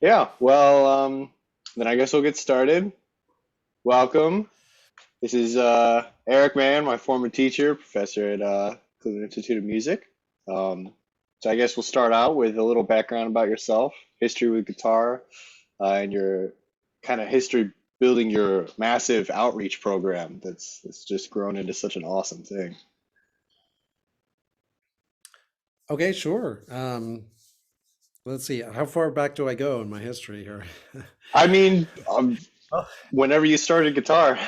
Yeah, well, then I guess we'll get started. Welcome. This is Erik Mann, my former teacher, professor at Cleveland Institute of Music. Um, so I guess we'll start out with a little background about yourself, history with guitar, and your kind of history building your massive outreach program that's just grown into such an awesome thing. Okay, sure. Let's see. How far back do I go in my history here? I mean, Oh, whenever you started guitar.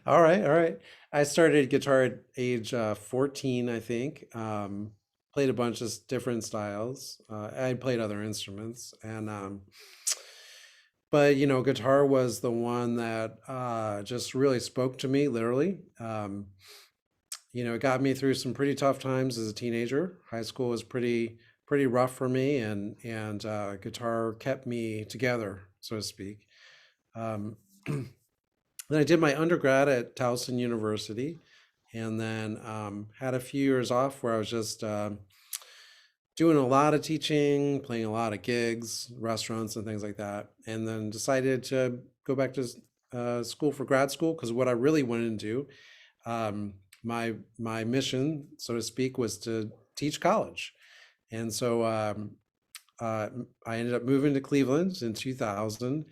all right, all right. I started guitar at age 14, I think. Played a bunch of different styles. I played other instruments, and but guitar was the one that just really spoke to me, literally. It got me through some pretty tough times as a teenager. High school was pretty rough for me, and guitar kept me together, so to speak. Um, then I did my undergrad at Towson University, and then had a few years off where I was just doing a lot of teaching, playing a lot of gigs, restaurants, and things like that. And then decided to go back to school for grad school because what I really wanted to do, my mission, so to speak, was to teach college. And so uh, I ended up moving to Cleveland in 2000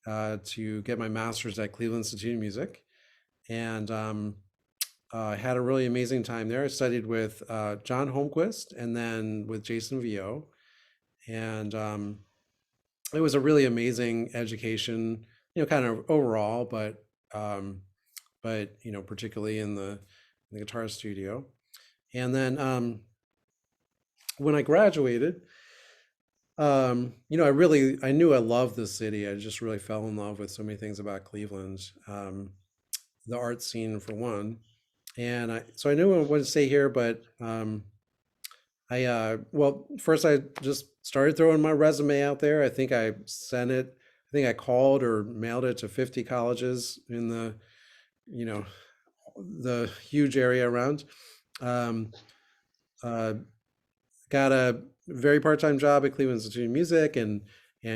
to get my master's at Cleveland Institute of Music, and I had a really amazing time there. I studied with John Holmquist and then with Jason Vio, and it was a really amazing education. Kind of overall, um, but particularly in the guitar studio. And then when I graduated, I knew I loved the city. I just really fell in love with so many things about Cleveland. The art scene for one, and so I knew I wanted to stay here, but well, first I just started throwing my resume out there. I think I sent it. I think I called or mailed it to 50 colleges in you know, the huge area around. Um, uh, got a very part-time job at Cleveland Institute of Music, and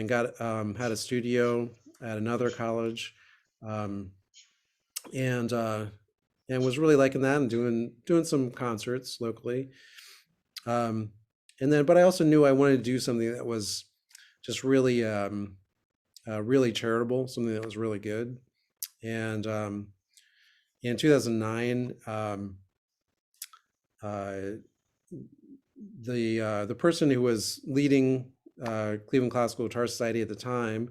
got had a studio at another college, um, and uh, and was really liking that and doing some concerts locally. Um, but I also knew I wanted to do something that was just really charitable, something that was really good. And in 2009, uh, the person who was leading Cleveland Classical Guitar Society at the time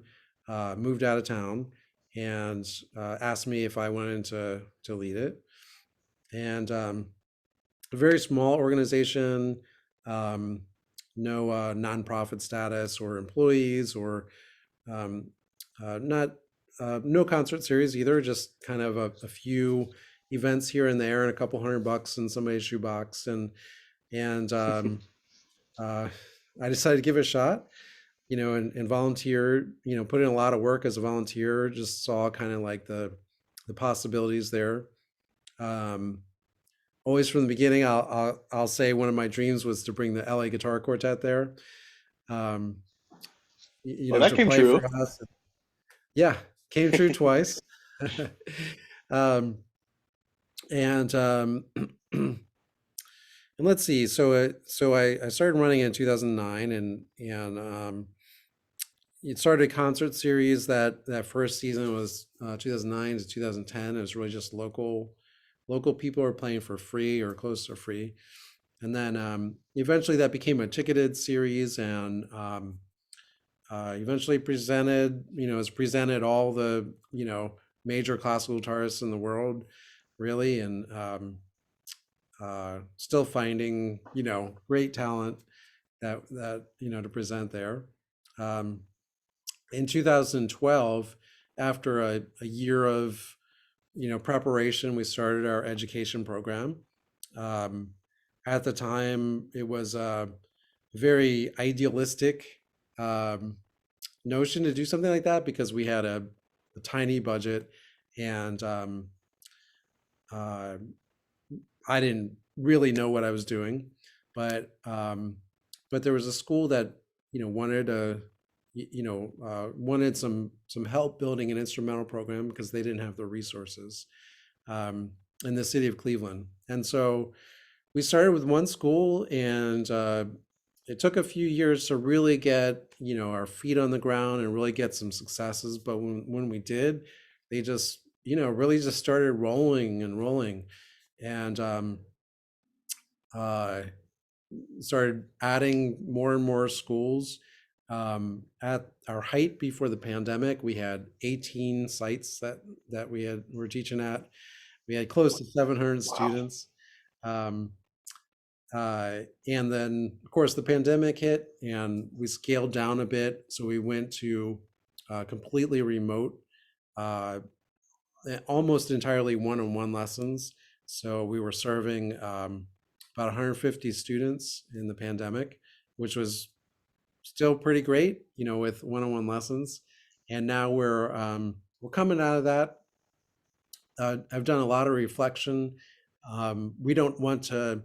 moved out of town and asked me if I wanted to lead it. And a very small organization, um, no nonprofit status or employees or um, not no concert series either. Just kind of a few events here and there, and a couple $100 in somebody's shoebox, and uh, I decided to give it a shot. And volunteer. Put in a lot of work as a volunteer. Just saw kind of like the possibilities there. Um, Always from the beginning, I'll say one of my dreams was to bring the LA Guitar Quartet there. Um, Well, that to came play for true. us. Yeah, came true twice. um, and and let's see. So I started running in 2009, and it started a concert series. That first season was 2009 to 2010. It was really just local people were playing for free or close to free. And then eventually that became a ticketed series, and eventually has presented all the major classical guitarists in the world, really, and still finding great talent that to present there. Um, in 2012, after a year of preparation, we started our education program. Um, at the time, it was a very idealistic um, notion to do something like that because we had a tiny budget, and uh, I didn't really know what I was doing. But there was a school that wanted to, wanted some help building an instrumental program because they didn't have the resources um, in the city of Cleveland. And so we started with one school, and it took a few years to really get our feet on the ground and really get some successes. But when we did, they just really just started rolling and rolling, and uh, started adding more and more schools. At our height before the pandemic, we had 18 sites that were teaching at. We had close to 700 Wow. students. Um, and then, of course, the pandemic hit and we scaled down a bit. So we went to completely remote, uh, almost entirely one-on-one lessons. So we were serving about 150 students in the pandemic, which was still pretty great, with one-on-one lessons. And now we're coming out of that. I've done a lot of reflection. We don't want to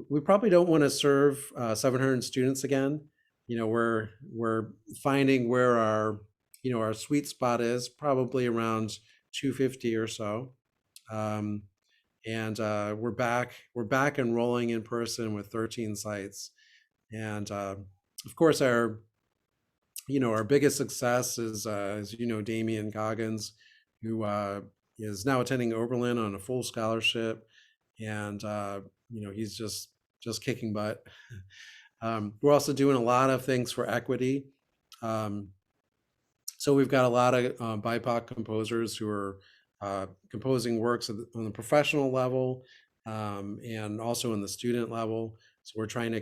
we probably don't want to serve 700 students again. We're finding where our sweet spot is, probably around 250 or so. Um, and we're back and rolling in person with 13 sites. And of course, our biggest success is, as Damian Goggins, who is now attending Oberlin on a full scholarship, and he's just kicking butt. We're also doing a lot of things for equity. Um, so we've got a lot of BIPOC composers who are composing works on the professional level, and also in the student level. So we're trying to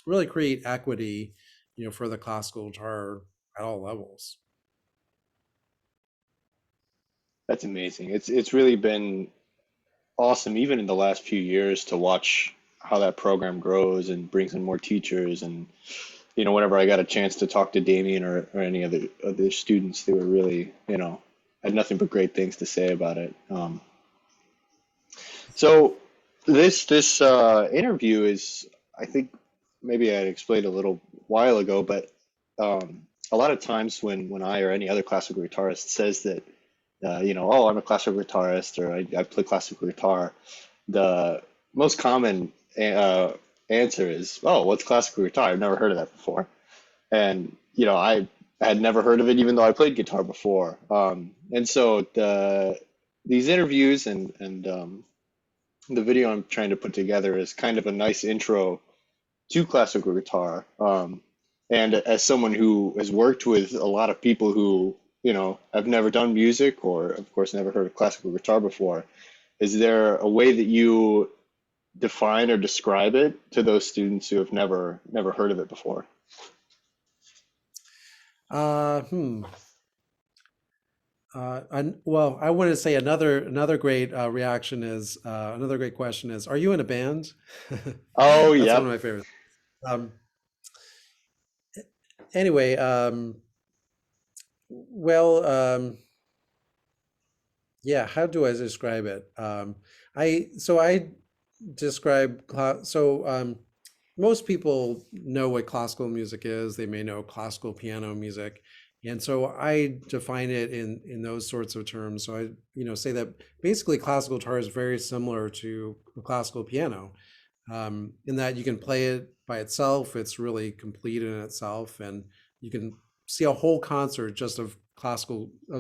really create equity, for the classical guitar at all levels. That's amazing. It's really been awesome, even in the last few years, to watch how that program grows and brings in more teachers. And whenever I got a chance to talk to Damien or any other students, they were really, had nothing but great things to say about it. So this interview is, I think maybe I explained a little while ago, but a lot of times when I or any other classical guitarist says that, oh, I'm a classical guitarist or I play classical guitar, the most common answer is, oh, what's classical guitar? I've never heard of that before. And, I had never heard of it even though I played guitar before. And so these interviews and the video I'm trying to put together is kind of a nice intro to classical guitar. And as someone who has worked with a lot of people who, have never done music or, of course, never heard of classical guitar before, is there a way that you define or describe it to those students who have never heard of it before? Uh, hmm. Well, I want to say another great reaction is another great question is, are you in a band? Oh, That's one of yep. my favorites. Um, anyway, well, yeah, how do I describe it? I describe most people know what classical music is. They may know classical piano music, and so I define it in those sorts of terms. So I say that basically classical guitar is very similar to a classical piano, in that you can play it by itself. It's really complete in itself, and you can see a whole concert just of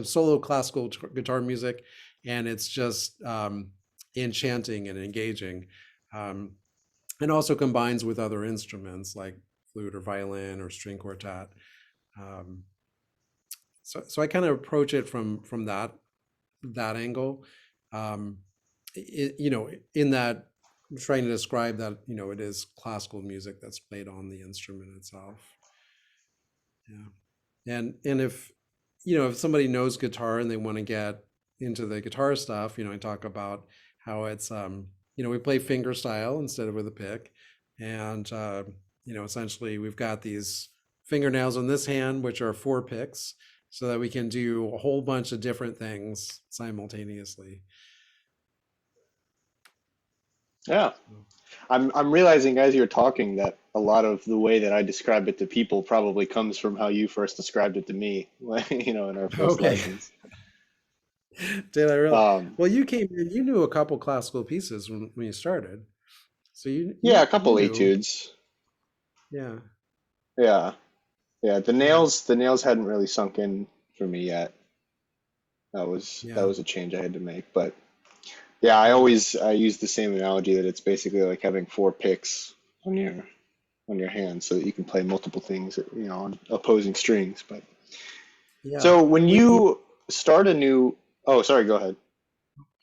solo classical guitar music, and it's just enchanting and engaging, um, and also combines with other instruments like flute or violin or string quartet. Um, so I kind of approach it from that angle. Um, in that I'm trying to describe that it is classical music that's played on the instrument itself. Yeah, and if somebody knows guitar and they want to get into the guitar stuff, I talk about how it's we play finger style instead of with a pick, and essentially we've got these fingernails on this hand which are four picks, so that we can do a whole bunch of different things simultaneously. Yeah. I'm realizing as you're talking that a lot of the way that I describe it to people probably comes from how you first described it to me, in our first Okay. lessons. Did I really? Um, Well, you came in, you knew a couple classical pieces when you started. So yeah, a you couple knew. etudes. Yeah. Yeah, yeah. The Yeah. nails, the nails hadn't really sunk in for me yet. That Yeah. was a change I had to make. But yeah, Yeah. I use the same analogy that it's basically like having four picks on your hand so that you can play multiple things, on opposing strings. But Yeah. so when We, you start a new, oh, sorry, go ahead.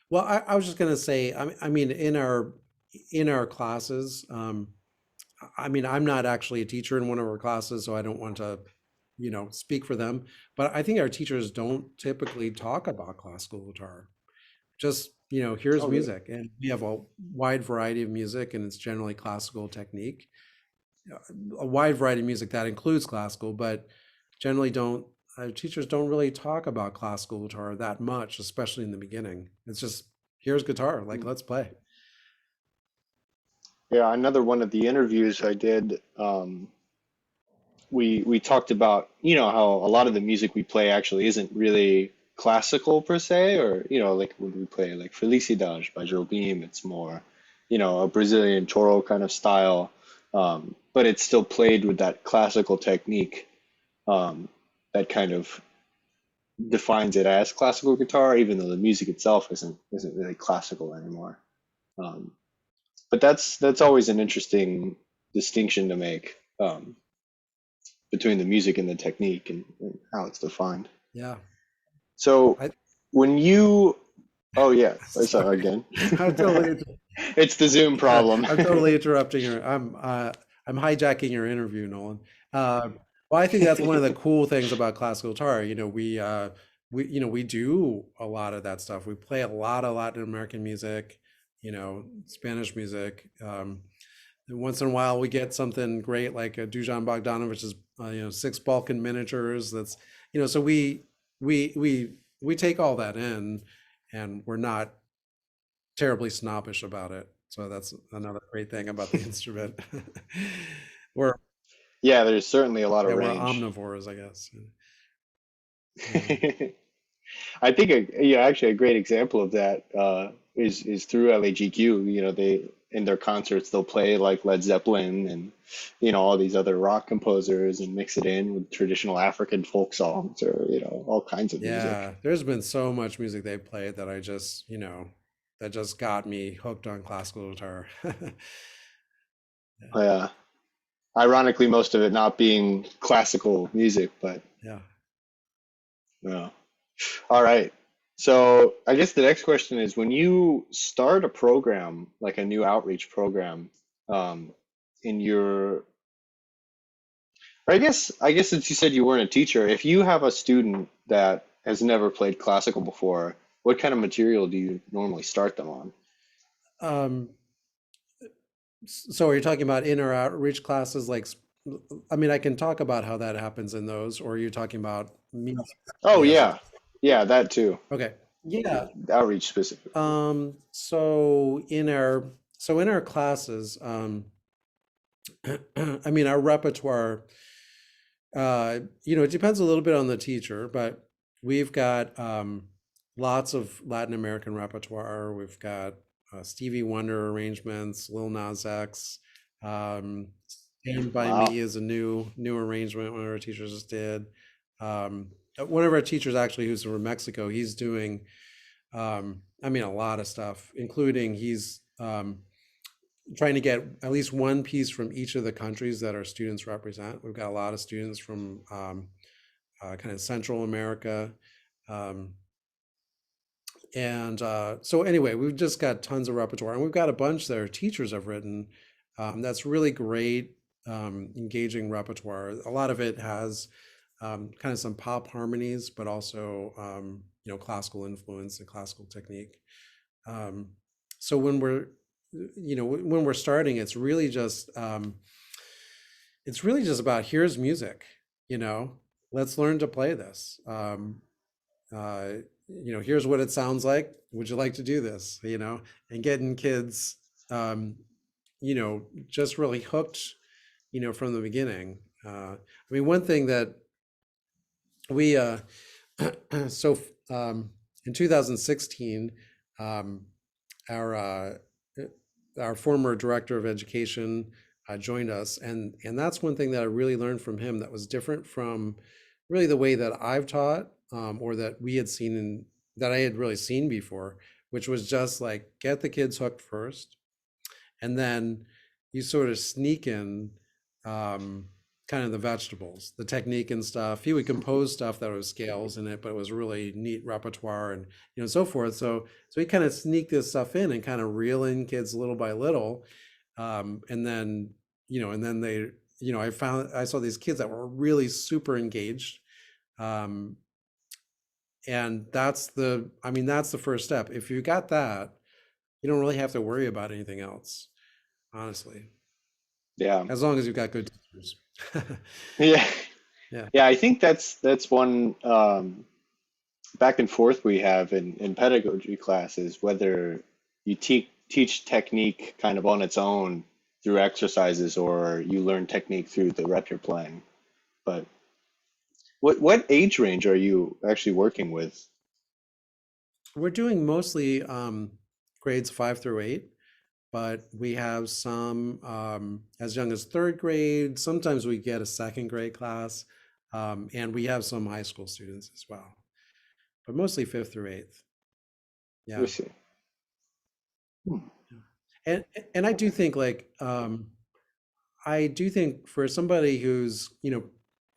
well, I was just gonna say, I mean, in our classes, I mean, I'm not actually a teacher in one of our classes, so I don't want to, speak for them. But I think our teachers don't typically talk about classical guitar. Just, here's Oh, really? music, and we have a wide variety of music, and it's generally classical technique. A wide variety of music that includes classical, but generally don't teachers don't really talk about classical guitar that much, especially in the beginning. It's just here's guitar, like Hmm. let's play. Yeah, another one of the interviews I did, we talked about, how a lot of the music we play actually isn't really classical per se, or, like when we play like Felicidade by Jobim, it's more, a Brazilian choro kind of style, but it's still played with that classical technique, um, that kind of defines it as classical guitar, even though the music itself isn't really classical anymore. Um, but that's always an interesting distinction to make, between the music and the technique, and how it's defined. Yeah. So I when you, oh yeah, sorry sorry. again. I'm totally It's the Zoom problem. I'm totally interrupting your I'm hijacking your interview, Nolan. Well, I think that's one of the cool things about classical guitar. We do a lot of that stuff. We play a lot of Latin American music, Spanish music. And once in a while, we get something great like a Dujan Bogdanovich's, Six Balkan Miniatures. So we take all that in, and we're not terribly snobbish about it. So that's another great thing about the instrument. we're Yeah, there's certainly a lot of yeah, we're range. omnivores, I guess. Yeah. I think actually a great example of that, is through LAGQ. They in their concerts they'll play like Led Zeppelin and all these other rock composers and mix it in with traditional African folk songs, or all kinds of music. Yeah, there's been so much music they played that that just got me hooked on classical guitar. Yeah, Yeah, ironically, most of it not being classical music, but yeah. yeah. All right. So I guess the next question is, when you start a program, like a new outreach program, um, in your, or I guess since you said you weren't a teacher, if you have a student that has never played classical before, what kind of material do you normally start them on? Um, so are you talking about in or outreach classes? I mean, I can talk about how that happens in those, or are you talking about me? Oh As a, yeah, yeah, that too. okay. Yeah. Outreach specifically. So in our classes, I mean, our repertoire, it depends a little bit on the teacher, but we've got lots of Latin American repertoire. We've got Stevie Wonder arrangements, Lil Nas X. Um, Stand by Me Wow. is a new arrangement one of our teachers just did. One of our teachers actually, who's from Mexico, he's doing, I mean, a lot of stuff, including he's trying to get at least one piece from each of the countries that our students represent. We've got a lot of students from kind of Central America. Um, and so anyway, we've just got tons of repertoire, and we've got a bunch that our teachers have written. That's really great, engaging repertoire. A lot of it has kind of some pop harmonies, but also classical influence and classical technique. Um, so when we're starting, it's really just about here's music, you know, let's learn to play this. Uh, Here's what it sounds like. Would you like to do this? And getting kids, just really hooked from the beginning. I mean, one thing that we so in 2016, um, our our former director of education joined us, and that's one thing that I really learned from him that was different from really the way that I've taught, or that we had seen in that I had really seen before, which was just like get the kids hooked first, and then you sort of sneak in um, kind of the vegetables, the technique and stuff. He would compose stuff that was scales in it, but it was really neat repertoire and so forth. So he kind of sneak this stuff in and kind of reel in kids little by little, and then they I saw these kids that were really super engaged. Um, and that's the first step. If you got that, you don't really have to worry about anything else, honestly, Yeah. as long as you've got good teachers. Yeah. Yeah. Yeah, I think that's one back and forth we have in pedagogy classes, whether you teach technique kind of on its own through exercises or you learn technique through the rep you're playing. But what age range are you actually working with? We're doing mostly grades 5 through 8, but we have some as young as third grade. Sometimes we get a second grade class, and we have some high school students as well, but mostly fifth through eighth. Let me Yeah. see. Hmm. Yeah. And I do think I do think for somebody who's,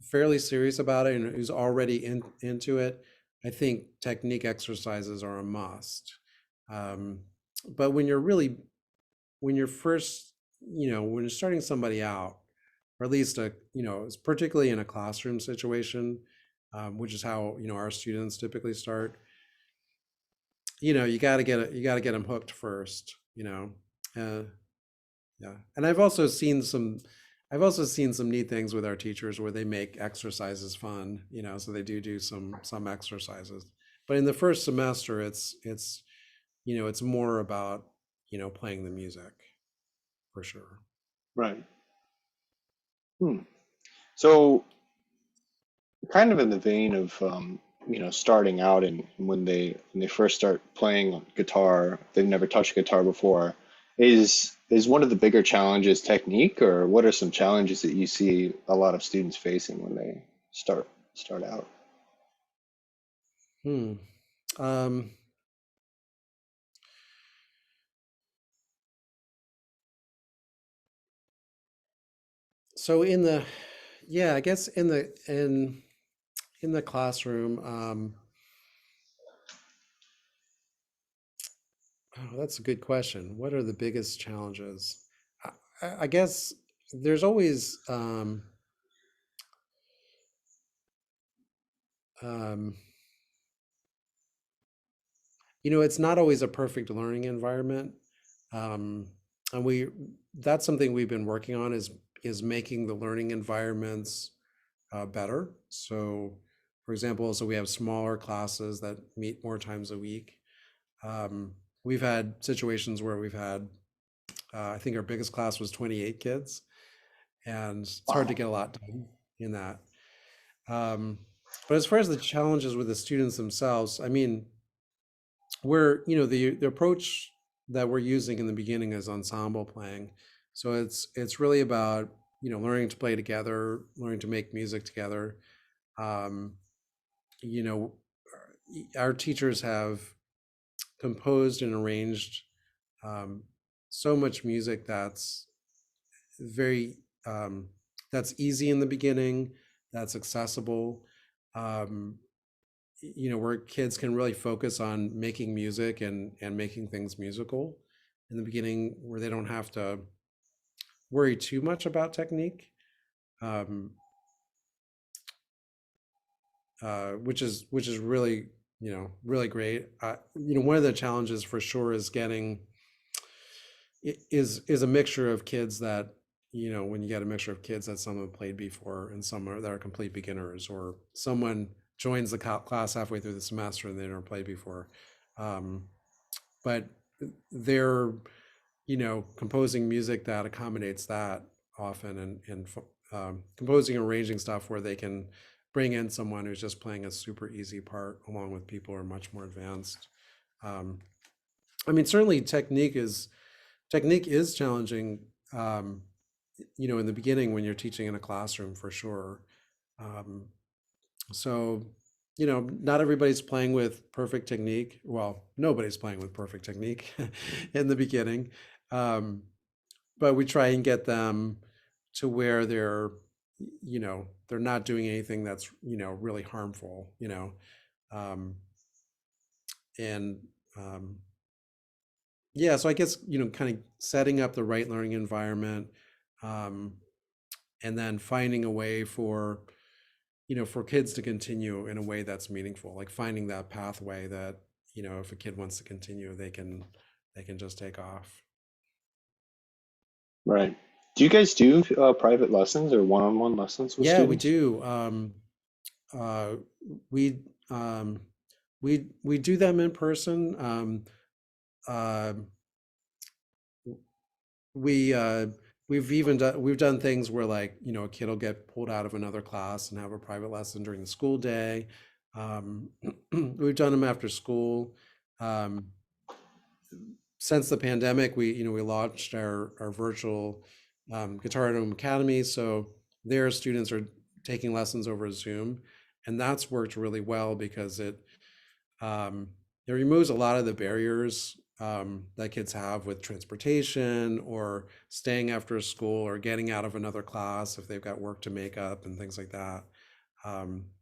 fairly serious about it and who's already into it, I think technique exercises are a must. Um, but when you're first, when you're starting somebody out, or at least it's particularly in a classroom situation, which is how, our students typically start, you got to get them hooked first, uh, yeah. And I've also seen some neat things with our teachers where they make exercises fun, so they do some exercises. But in the first semester, it's more about, playing the music for sure. Right. Hmm. So kind of in the vein of starting out and when they first start playing guitar, they've never touched guitar before. Is one of the bigger challenges technique, or what are some challenges that you see a lot of students facing when they start out? Hmm. Um, so yeah, I guess in the classroom, oh, that's a good question. What are the biggest challenges? I guess there's always, um, it's not always a perfect learning environment. Um, and that's something we've been working on is making the learning environments better. So, for example, so we have smaller classes that meet more times a week. Um, we've had situations where we've had, I think our biggest class was 28 kids, and it's hard to Wow. get a lot done in that. Um, but as far as the challenges with the students themselves, I mean, the approach that we're using in the beginning is ensemble playing. So it's really about, learning to play together, learning to make music together. Um, you know, our teachers have composed and arranged so much music very um, that's easy in the beginning, that's accessible, um, where kids can really focus on making music and making things musical in the beginning, where they don't have to worry too much about technique, um, which is really really great. One of the challenges for sure is getting is a mixture of kids that when you get a mixture of kids that some have played before and some that are complete beginners, or someone joins the class halfway through the semester and they never played before, um, but they're composing music that accommodates that, often, and composing and arranging stuff where they can bring in someone who's just playing a super easy part along with people who are much more advanced. Um, I mean, certainly technique is challenging. Um, in the beginning when you're teaching in a classroom, for sure. Um, so, not everybody's playing with perfect technique. Well, nobody's playing with perfect technique in the beginning. Um, but we try and get them to where they're not doing anything that's, really harmful, um, and um, yeah, so I guess, kind of setting up the right learning environment, um, and then finding a way for kids to continue in a way that's meaningful, like finding that pathway that, if a kid wants to continue, they can just take off. Right. Do you guys do private lessons or one-on-one lessons with Yeah, we students? do. Uh, we um, we do them in person. Uh, we we've done things where, like, a kid will get pulled out of another class and have a private lesson during the school day. Um, we've done them after school. Um, since the pandemic, we launched our virtual Guitar at Home Academy. So their students are taking lessons over Zoom, and that's worked really well because um, it removes a lot of the barriers that kids have with transportation or staying after school or getting out of another class if they've got work to make up and things like that.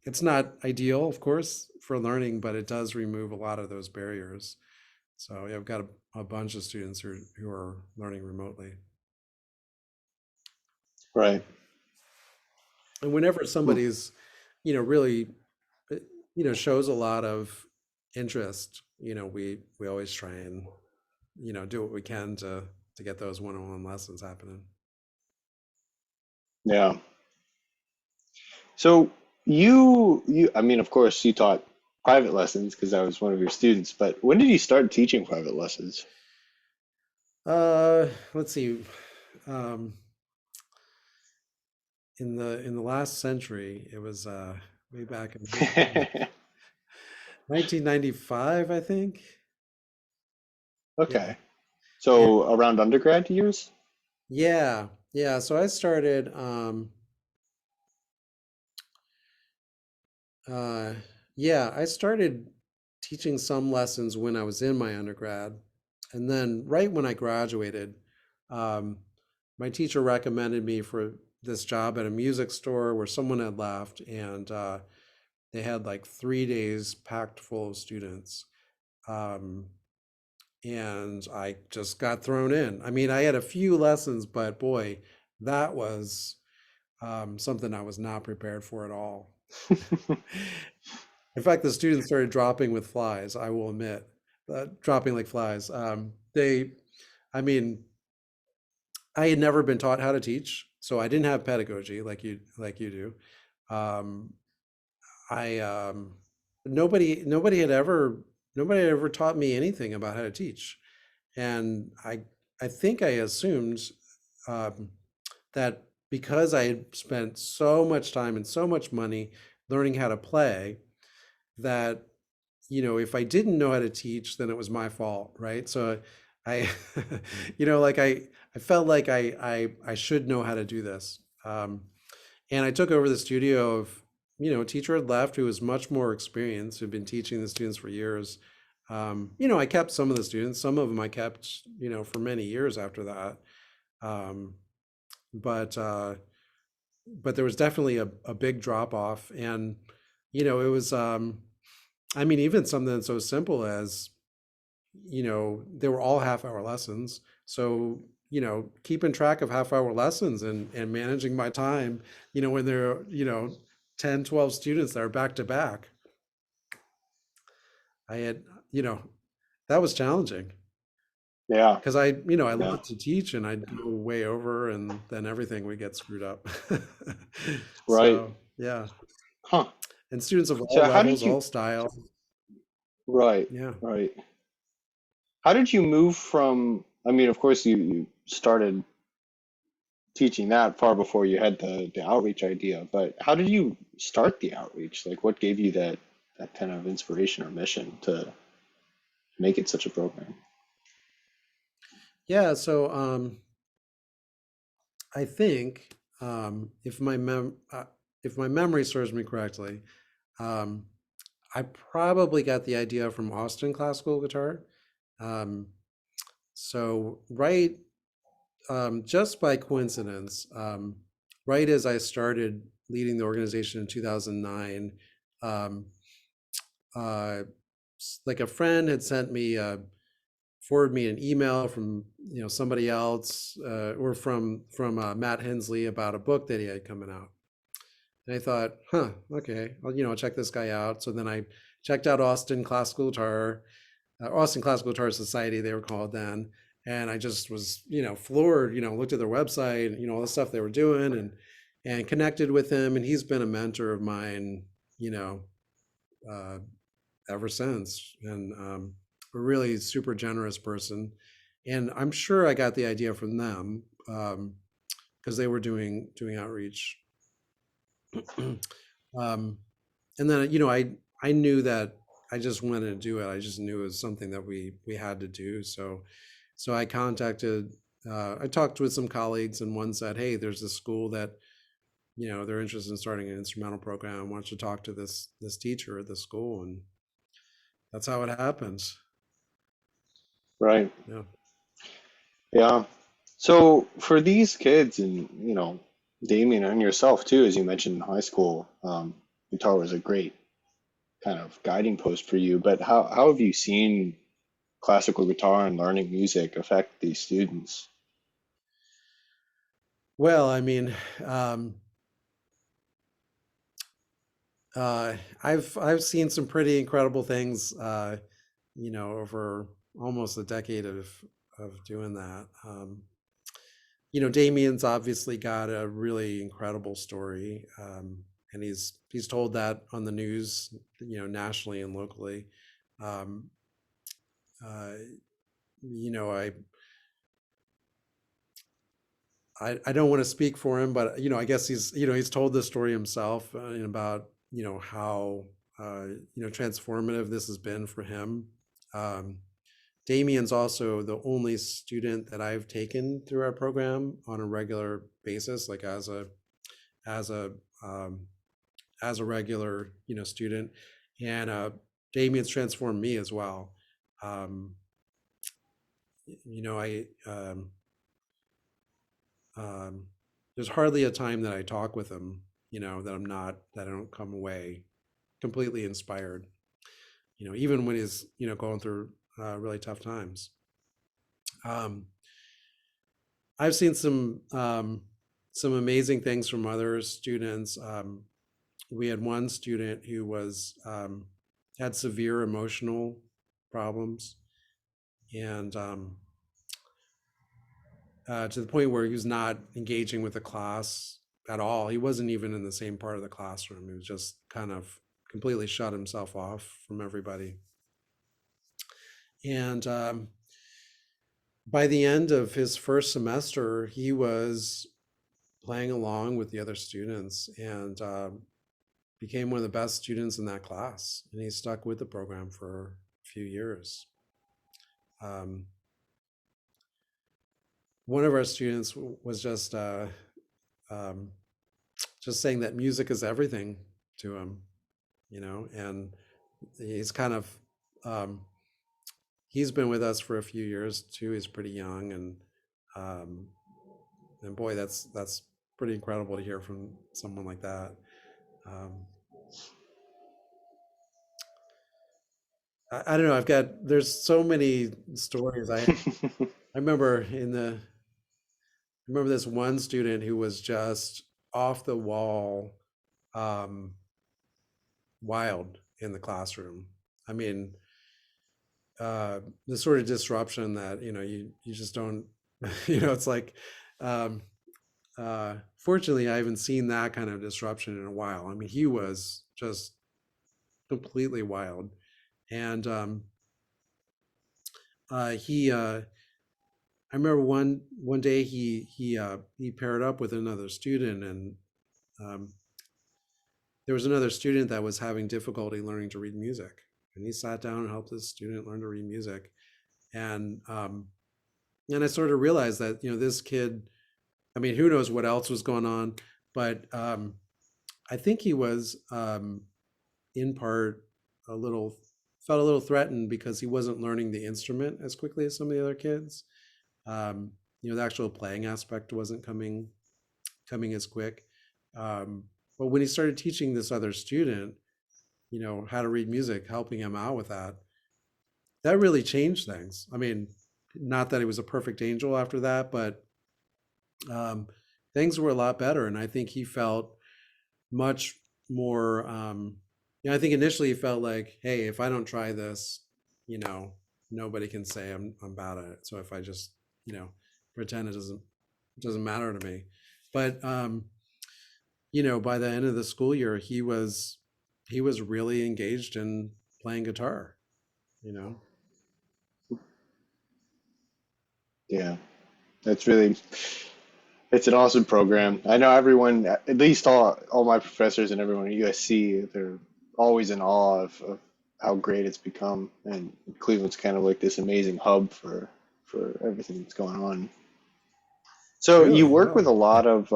It's not ideal, of course, for learning, but it does remove a lot of those barriers. So yeah, I've got a bunch of students who are learning remotely. Right. And whenever Hmm. somebody's, really, uh, shows a lot of interest, we always try and, do what we can to get those one-on-one lessons happening. Yeah. So you I mean, of course, you taught private lessons because I was one of your students, but when did you start teaching private lessons? Let's see. Um, in the last century, it was way back in 1995, I think. Yeah. Okay. And So around undergrad years? yeah, yeah. So I started. Uh, yeah, I started teaching some lessons when I was in my undergrad. And then right when I graduated, um, my teacher recommended me for this job at a music store where someone had left, and they had like 3 days packed full of students. Um, and I just got thrown in. I mean, I had a few lessons, but boy, that was something I was not prepared for at all. In fact, the students started dropping with flies, I will admit, dropping like flies. I mean, I had never been taught how to teach, so I didn't have pedagogy like you do. Um, I nobody had ever taught me anything about how to teach, and I think I assumed um, that because I had spent so much time and so much money learning how to play, that if I didn't know how to teach, then it was my fault, right? So I, like I felt like I should know how to do this. And I took over the studio of, a teacher had left who was much more experienced, who'd been teaching the students for years. I kept some of the students, some of them I kept, for many years after that. Um, but there was definitely a big drop off, and it was I mean, even something so simple as, they were all half-hour lessons. So, keeping track of half-hour lessons and managing my time, when there are, 10, 12 students that are back to back, I had, you know, that was challenging Yeah. because I Yeah. love to teach and I'd go way over and then everything would get screwed up. Right. So, yeah. Huh. And students of all So how levels, did you, all styles. right, Yeah. right. How did you move from, I mean, of course you started teaching that far before you had the outreach idea. But how did you start the outreach? Like, what gave you that kind of inspiration or mission to make it such a program? Yeah, so I think if my memory serves me correctly, um, I probably got the idea from Austin Classical Guitar. Um, so right, just by coincidence, right as I started leading the organization in 2009, um, uh, like a friend had sent me forwarded me an email from somebody else or from Matt Hensley about a book that he had coming out. And I thought, huh, okay, I'll check this guy out. So then I checked out Austin Classical Guitar Society, they were called then. And I just was, floored, looked at their website, all the stuff they were doing and connected with him. And he's been a mentor of mine, you know, uh, ever since. And a really super generous person. And I'm sure I got the idea from them because they were doing outreach. um, and then I knew that I just wanted to do it. I just knew it was something that we had to do. So I contacted. I talked with some colleagues, and one said, "Hey, there's a school that they're interested in starting an instrumental program. Why don't you talk to this teacher at the school?" And that's how it happens. Right. Yeah. Yeah. So for these kids and, Damien and yourself too, as you mentioned in high school, guitar was a great kind of guiding post for you. But how have you seen classical guitar and learning music affect these students? Well, I mean, um, uh, I've seen some pretty incredible things, over almost a decade of doing that. Damien's obviously got a really incredible story, and he's told that on the news, nationally and locally. Um, uh, you know, I don't want to speak for him, but I guess he's told this story himself and about how transformative this has been for him. Um, Damien's also the only student that I've taken through our program on a regular basis, like as a um, as a regular student, and Damien's transformed me as well. Um, I there's hardly a time that I talk with him, that I don't come away completely inspired. Even when he's going through really tough times. Um, I've seen some amazing things from other students. We had one student who was had severe emotional problems, and to the point where he was not engaging with the class at all. He wasn't even in the same part of the classroom. He was just kind of completely shut himself off from everybody. And by the end of his first semester, he was playing along with the other students and became one of the best students in that class. And he stuck with the program for a few years. Um, One of our students was um, just saying that music is everything to him, and he's kind of um, he's been with us for a few years too. He's pretty young, um, and boy, that's pretty incredible to hear from someone like that. Um, I don't know. There's so many stories. I remember I remember this one student who was just off the wall, um, wild in the classroom. I mean, the sort of disruption that you just don't it's like um, fortunately I haven't seen that kind of disruption in a while. I mean, he was just completely wild, and he I remember one day he paired up with another student, and um, there was another student that was having difficulty learning to read music, and he sat down and helped this student learn to read music, and and I sort of realized that this kid, I mean, who knows what else was going on, but I think he was in part a little felt a little threatened because he wasn't learning the instrument as quickly as some of the other kids. Um, the actual playing aspect wasn't coming as quick. But when he started teaching this other student, how to read music, helping him out with that, that really changed things. I mean, not that he was a perfect angel after that, but um, things were a lot better. And I think he felt much more, I think initially he felt like, hey, if I don't try this, you know, nobody can say I'm bad at it. So if I just, you know, pretend it doesn't matter to me. But by the end of the school year, he was really engaged in playing guitar, you know. Yeah, that's really it's an awesome program. I know everyone, at least all my professors and everyone at USC, they're always in awe of how great it's become, and Cleveland's kind of like this amazing hub for everything that's going on. So you Really? work with a Oh. lot of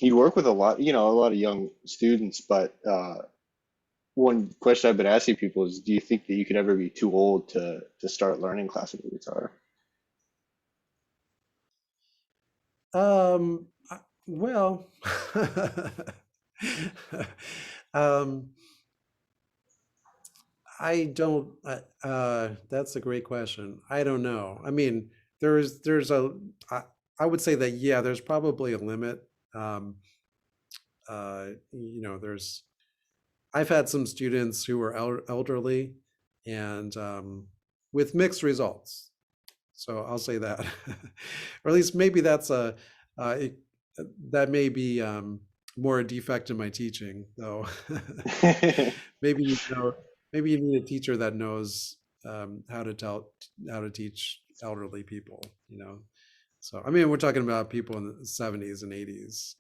you work with a lot of young students, but one question I've been asking people is, do you think that you could ever be too old to start learning classical guitar? Well, um, I don't. That's a great question. I don't know. I mean, there's a. I, I would say that yeah, there's probably a limit. Um, there's. I've had some students who were elderly, and with mixed results. So I'll say that, or at least maybe that's it, that may be more a defect in my teaching, though. maybe you know, maybe you need a teacher that knows how to teach elderly people. So I mean, we're talking about people in the 70s and 80s,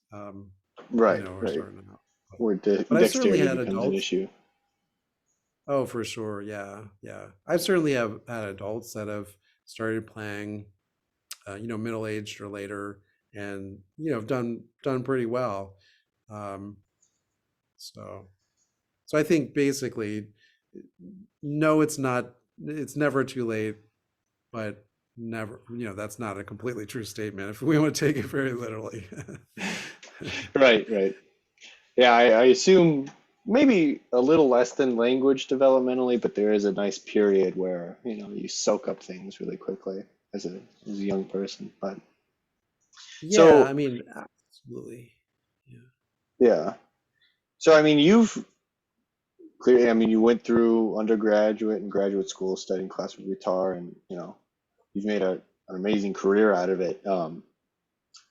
Right, who are right. starting out. But, Where but I've certainly dexterity had becomes an adults. issue. Oh, for sure. Yeah, yeah. I've certainly have had adults that have started playing, middle aged or later, and have done pretty well. Um, so so I think basically, no, it's not. It's never too late, but never. That's not a completely true statement if we want to take it very literally. Right, right. Yeah, I assume maybe a little less than language developmentally, but there is a nice period where, you soak up things really quickly as a young person. But Yeah, I so mean, absolutely. Yeah. yeah. So I mean you've clearly, I mean, you went through undergraduate and graduate school studying classical guitar, and you've made an amazing career out of it.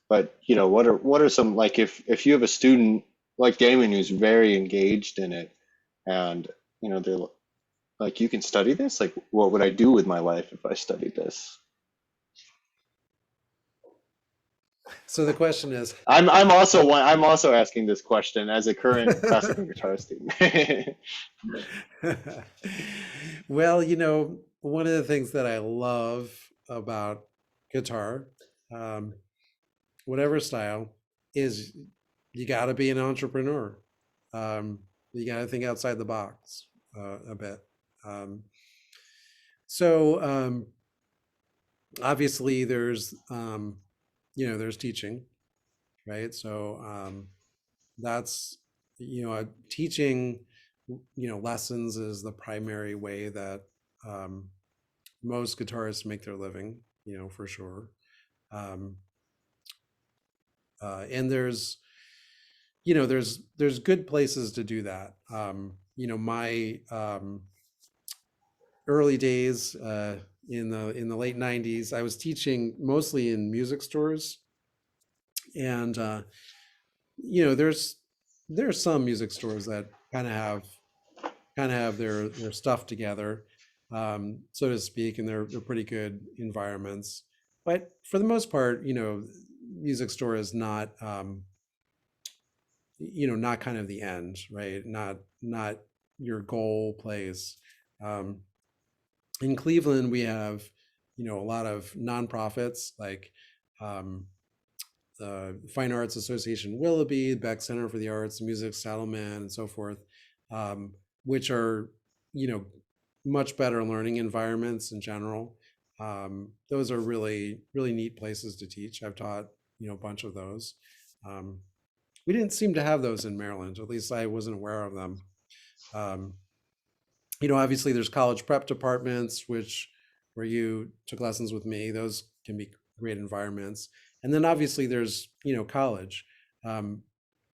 But what are some, like, if you have a student like Damon who's very engaged in it, and they're like, you can study this? Like, what would I do with my life if I studied this? So the question is, I'm also asking this question as a current classical guitar student. well, one of the things that I love about guitar, um, whatever style, is you got to be an entrepreneur. You got to think outside the box a bit. Um, so obviously, there's teaching, right? So that's teaching lessons is the primary way that um, most guitarists make their living, for sure. um, and there's good places to do that. My early days in the late 90s, I was teaching mostly in music stores, and there's some music stores that kind of have their stuff together, so to speak, and they're pretty good environments. but for the most part, music store is not, not kind of the end, right? Not your goal place. Um, in Cleveland, we have, a lot of nonprofits like um, the Fine Arts Association Willoughby, Beck Center for the Arts, Music Settlement, and so forth, um, which are, you know, much better learning environments in general. Those are really, really neat places to teach. I've taught, a bunch of those. Um, we didn't seem to have those in Maryland, at least I wasn't aware of them. Um, Obviously there's college prep departments, which where you took lessons with me, those can be great environments. And then obviously there's, college. Um,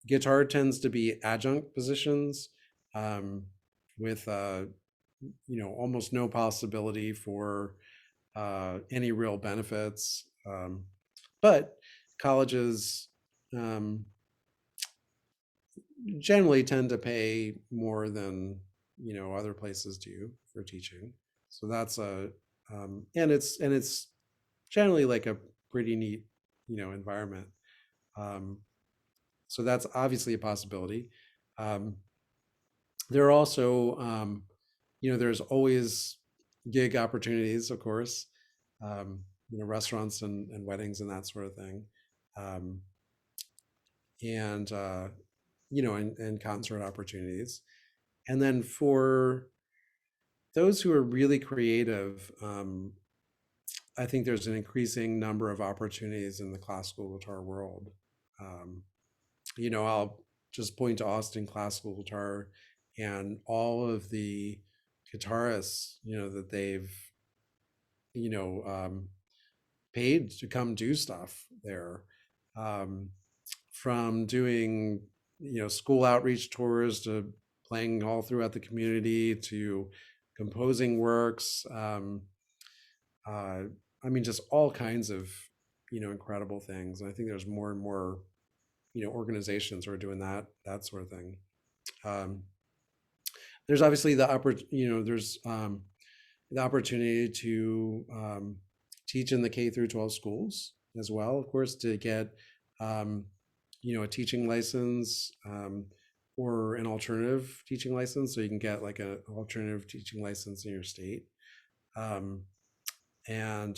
Guitar tends to be adjunct positions, um, with, almost no possibility for any real benefits. But colleges, um, generally tend to pay more than other places do for teaching. So that's a and it's generally like a pretty neat environment. Um, so that's obviously a possibility. Um, there are also there's always gig opportunities, of course. Restaurants and weddings and that sort of thing. Um, and and concert opportunities. And then for those who are really creative, I think there's an increasing number of opportunities in the classical guitar world. Um, I'll just point to Austin Classical Guitar and all of the guitarists, that they've, you know, um, paid to come do stuff there. Um, from doing school outreach tours to playing all throughout the community to composing works, uh, I mean just all kinds of incredible things. And I think there's more and more organizations who are doing that sort of thing. um, there's obviously there's the opportunity to teach in the K through 12 schools as well, of course, to get um, a teaching license, or an alternative teaching license, so you can get like an alternative teaching license in your state, um, and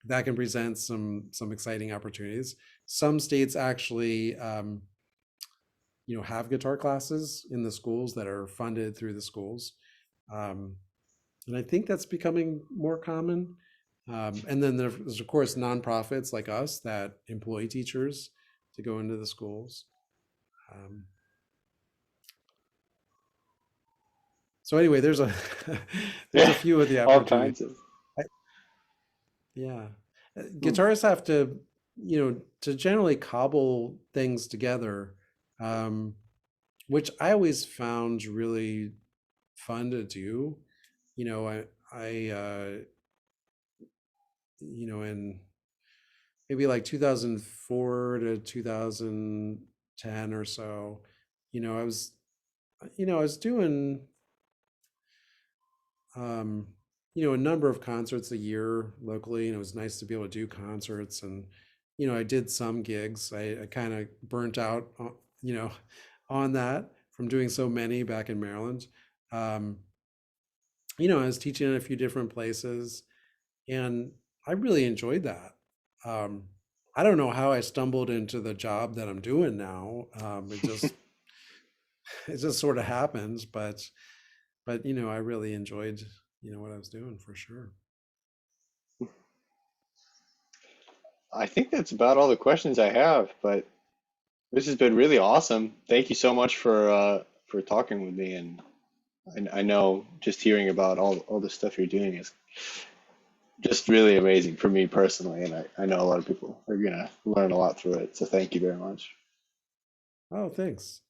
that can present some exciting opportunities. Some states actually have guitar classes in the schools that are funded through the schools. Um, and I think that's becoming more common. And then there's of course nonprofits like us that employ teachers to go into the schools. Um, so anyway, there's a there's Yeah, a few of the all opportunities. kinds of. I, yeah, Hmm. guitarists have to to generally cobble things together, um, which I always found really fun to do. I in maybe like 2004 to 2010 or so, I was, I was doing, um, a number of concerts a year locally, and it was nice to be able to do concerts. And, I did some gigs. I kind of burnt out, you know, on that from doing so many back in Maryland. Um, I was teaching in a few different places, and I really enjoyed that. Um, I don't know how I stumbled into the job that I'm doing now. It just sort of happens, but I really enjoyed what I was doing for sure. I think that's about all the questions I have, but this has been really awesome. Thank you so much for talking with me, and I know just hearing about all the stuff you're doing is just really amazing for me personally, and I know a lot of people are gonna learn a lot through it. So thank you very much. Oh, thanks.